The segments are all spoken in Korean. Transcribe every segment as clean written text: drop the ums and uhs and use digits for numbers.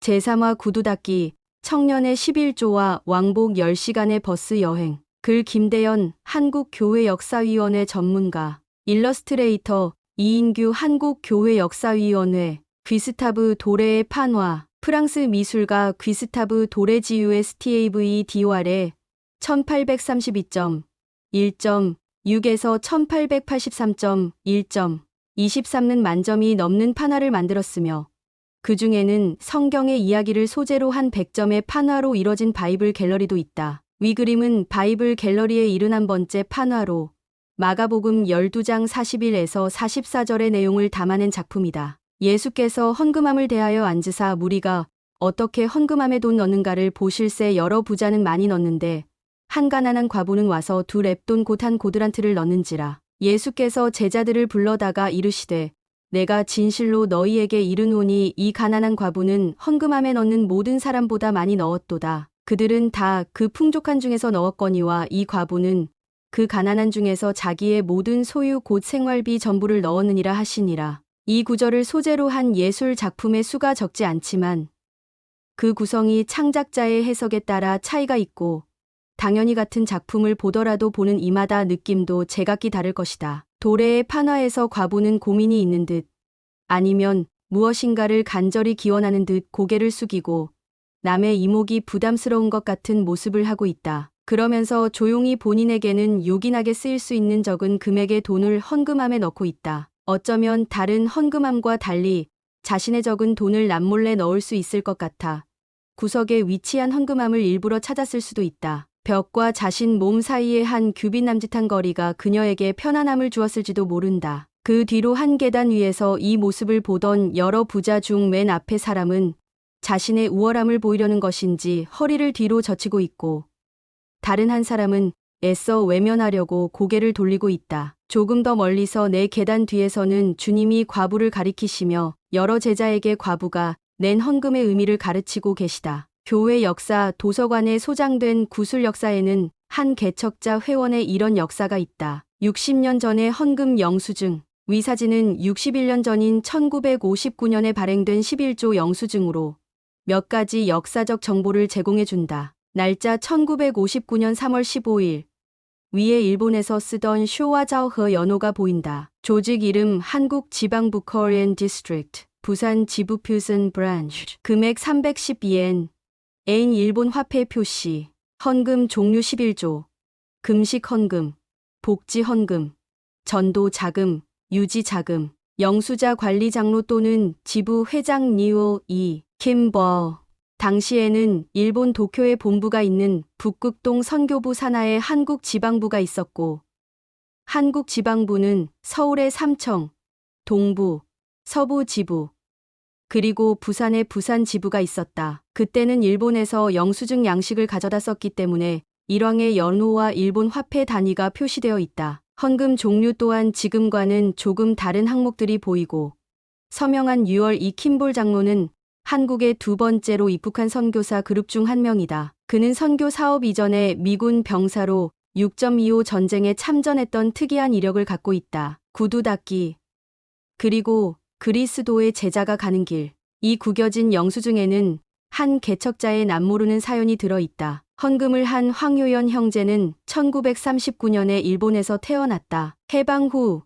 제3화 구두 닦기, 청년의 11조와 왕복 10시간의 버스 여행. 글 김대연, 한국교회역사위원회 전문가. 일러스트레이터, 이인규 한국교회역사위원회. 귀스타브 도레의 판화. 프랑스 미술가 귀스타브 도레지유의 스티에이브 디왈의 1832.1.6에서 1883.1.23는 만점이 넘는 판화를 만들었으며 그 중에는 성경의 이야기를 소재로 한 100점의 판화로 이뤄진 바이블 갤러리도 있다. 위 그림은 바이블 갤러리의 71번째 판화로 마가복음 12장 41에서 44절의 내용을 담아낸 작품이다. 예수께서 헌금함을 대하여 앉으사 무리가 어떻게 헌금함에 돈 넣는가를 보실새 여러 부자는 많이 넣는데 한 가난한 과부는 와서 2렙돈 곧 한 고드란트를 넣는지라. 예수께서 제자들을 불러다가 이르시되 내가 진실로 너희에게 이르노니 이 가난한 과부는 헌금함에 넣는 모든 사람보다 많이 넣었도다. 그들은 다 그 풍족한 중에서 넣었거니와 이 과부는 그 가난한 중에서 자기의 모든 소유 곧 생활비 전부를 넣었느니라 하시니라. 이 구절을 소재로 한 예술 작품의 수가 적지 않지만 그 구성이 창작자의 해석에 따라 차이가 있고 당연히 같은 작품을 보더라도 보는 이마다 느낌도 제각기 다를 것이다. 도레의 판화에서 과부는 고민이 있는 듯 아니면 무엇인가를 간절히 기원하는 듯 고개를 숙이고 남의 이목이 부담스러운 것 같은 모습을 하고 있다. 그러면서 조용히 본인에게는 요긴하게 쓰일 수 있는 적은 금액의 돈을 헌금함에 넣고 있다. 어쩌면 다른 헌금함과 달리 자신의 적은 돈을 남몰래 넣을 수 있을 것 같아 구석에 위치한 헌금함을 일부러 찾았을 수도 있다. 벽과 자신 몸 사이에 한 규빗 남짓한 거리가 그녀에게 편안함을 주었을지도 모른다. 그 뒤로 한 계단 위에서 이 모습을 보던 여러 부자 중 맨 앞의 사람은 자신의 우월함을 보이려는 것인지 허리를 뒤로 젖히고 있고 다른 한 사람은 애써 외면하려고 고개를 돌리고 있다. 조금 더 멀리서 네 계단 뒤에서는 주님이 과부를 가리키시며 여러 제자에게 과부가 낸 헌금의 의미를 가르치고 계시다. 교회 역사 도서관에 소장된 구술 역사에는 한 개척자 회원의 이런 역사가 있다. 60년 전의 헌금 영수증. 위 사진은 61년 전인 1959년에 발행된 11조 영수증으로 몇 가지 역사적 정보를 제공해준다. 날짜 1959년 3월 15일. 위에 일본에서 쓰던 쇼와자오허 연호가 보인다. 조직 이름 한국지방부 코리안 디스트릭트. 부산 지부 퓨전 브랜치. 금액 312엔. 애인 일본 화폐 표시. 헌금 종류 11조. 금식 헌금. 복지 헌금. 전도 자금. 유지 자금. 영수자 관리 장로 또는 지부 회장 니오 이. 김버. 당시에는 일본 도쿄에 본부가 있는 북극동 선교부 산하에 한국지방부가 있었고 한국지방부는 서울의 삼청, 동부, 서부 지부, 그리고 부산에 부산 지부가 있었다. 그때는 일본에서 영수증 양식을 가져다 썼기 때문에 일왕의 연호와 일본 화폐 단위가 표시되어 있다. 헌금 종류 또한 지금과는 조금 다른 항목들이 보이고 서명한 6월 이킴볼 장로는 한국에 두 번째로 입국한 선교사 그룹 중 한 명이다. 그는 선교 사업 이전에 미군 병사로 6.25 전쟁에 참전했던 특이한 이력을 갖고 있다. 구두 닦기. 그리고 그리스도의 제자가 가는 길. 이 구겨진 영수증에는 한 개척자의 남모르는 사연이 들어있다. 헌금을 한 황효연 형제는 1939년에 일본에서 태어났다. 해방 후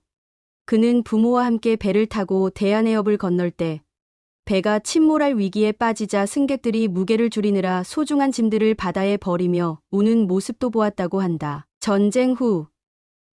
그는 부모와 함께 배를 타고 대한해협을 건널 때 배가 침몰할 위기에 빠지자 승객들이 무게를 줄이느라 소중한 짐들을 바다에 버리며 우는 모습도 보았다고 한다. 전쟁 후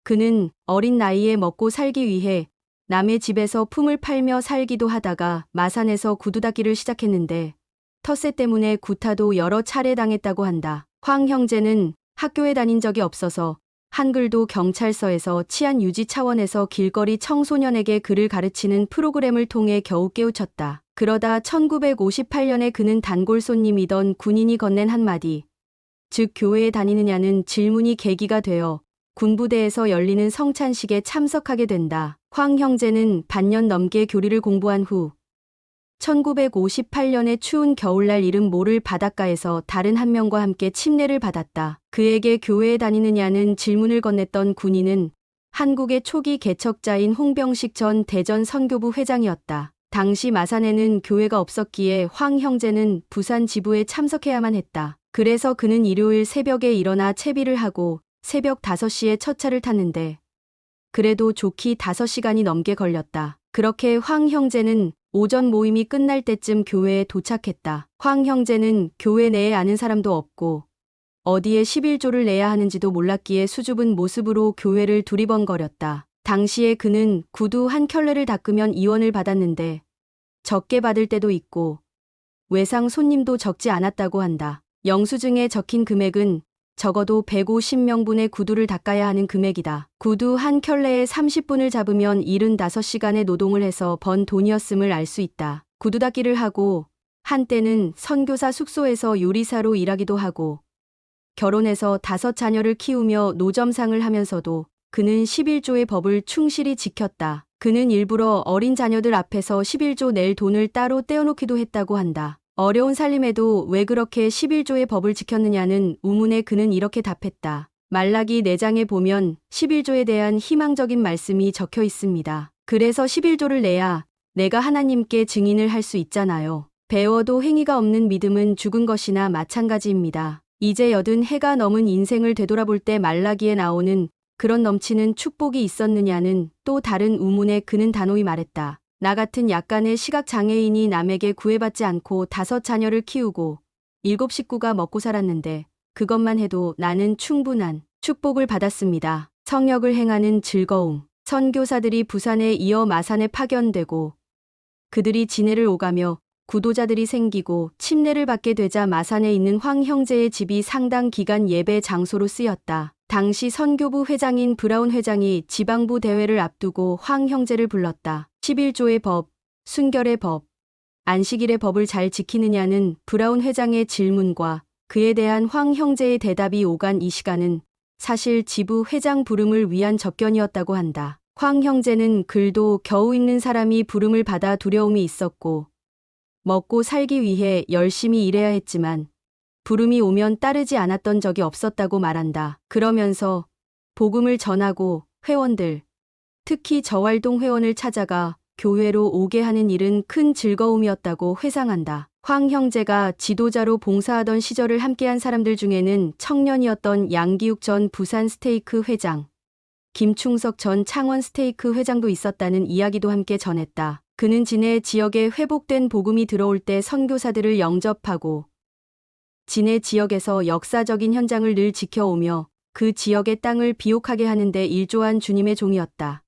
그는 어린 나이에 먹고 살기 위해 남의 집에서 품을 팔며 살기도 하다가 마산에서 구두 닦기를 시작했는데 텃세 때문에 구타도 여러 차례 당했다고 한다. 황 형제는 학교에 다닌 적이 없어서 한글도 경찰서에서 치안 유지 차원에서 길거리 청소년에게 글을 가르치는 프로그램을 통해 겨우 깨우쳤다. 그러다 1958년에 그는 단골 손님이던 군인이 건넨 한마디, 즉 교회에 다니느냐는 질문이 계기가 되어 군부대에서 열리는 성찬식에 참석하게 된다. 황 형제는 반년 넘게 교리를 공부한 후 1958년에 추운 겨울날 이름 모를 바닷가에서 다른 한 명과 함께 침례를 받았다. 그에게 교회에 다니느냐는 질문을 건넸던 군인은 한국의 초기 개척자인 홍병식 전 대전 선교부 회장이었다. 당시 마산에는 교회가 없었기에 황 형제는 부산 지부에 참석해야만 했다. 그래서 그는 일요일 새벽에 일어나 채비를 하고 새벽 5시에 첫 차를 탔는데 그래도 좋기 5시간이 넘게 걸렸다. 그렇게 황 형제는 오전 모임이 끝날 때쯤 교회에 도착했다. 황 형제는 교회 내에 아는 사람도 없고 어디에 11조를 내야 하는지도 몰랐기에 수줍은 모습으로 교회를 두리번거렸다. 당시에 그는 구두 한 켤레를 닦으면 2원을 받았는데 적게 받을 때도 있고 외상 손님도 적지 않았다고 한다. 영수증에 적힌 금액은 적어도 150명분의 구두를 닦아야 하는 금액이다. 구두 한 켤레에 30분을 잡으면 75시간의 노동을 해서 번 돈이었음을 알 수 있다. 구두 닦기를 하고 한때는 선교사 숙소에서 요리사로 일하기도 하고 결혼해서 5 자녀를 키우며 노점상을 하면서도 그는 11조의 법을 충실히 지켰다. 그는 일부러 어린 자녀들 앞에서 11조 낼 돈을 따로 떼어놓기도 했다고 한다. 어려운 살림에도 왜 그렇게 11조의 법을 지켰느냐는 우문에 그는 이렇게 답했다. 말라기 4장에 보면 11조에 대한 희망적인 말씀이 적혀 있습니다. 그래서 11조를 내야 내가 하나님께 증인을 할 수 있잖아요. 배워도 행위가 없는 믿음은 죽은 것이나 마찬가지입니다. 이제 80해가 넘은 인생을 되돌아볼 때 말라기에 나오는 그런 넘치는 축복이 있었느냐는 또 다른 우문에 그는 단호히 말했다. 나 같은 약간의 시각장애인이 남에게 구애받지 않고 5 자녀를 키우고 7 식구가 먹고 살았는데 그것만 해도 나는 충분한 축복을 받았습니다. 성역을 행하는 즐거움. 선교사들이 부산에 이어 마산에 파견되고 그들이 진해를 오가며 구도자들이 생기고 침례를 받게 되자 마산에 있는 황 형제의 집이 상당 기간 예배 장소로 쓰였다. 당시 선교부 회장인 브라운 회장이 지방부 대회를 앞두고 황 형제를 불렀다. 11조의 법, 순결의 법, 안식일의 법을 잘 지키느냐는 브라운 회장의 질문과 그에 대한 황 형제의 대답이 오간 이 시간은 사실 지부 회장 부름을 위한 접견이었다고 한다. 황 형제는 글도 겨우 읽는 사람이 부름을 받아 두려움이 있었고 먹고 살기 위해 열심히 일해야 했지만 부름이 오면 따르지 않았던 적이 없었다고 말한다. 그러면서 복음을 전하고 회원들, 특히 저활동 회원을 찾아가 교회로 오게 하는 일은 큰 즐거움이었다고 회상한다. 황 형제가 지도자로 봉사하던 시절을 함께한 사람들 중에는 청년이었던 양기욱 전 부산 스테이크 회장, 김충석 전 창원 스테이크 회장도 있었다는 이야기도 함께 전했다. 그는 진해 지역에 회복된 복음이 들어올 때 선교사들을 영접하고 진해 지역에서 역사적인 현장을 늘 지켜오며 그 지역의 땅을 비옥하게 하는 데 일조한 주님의 종이었다.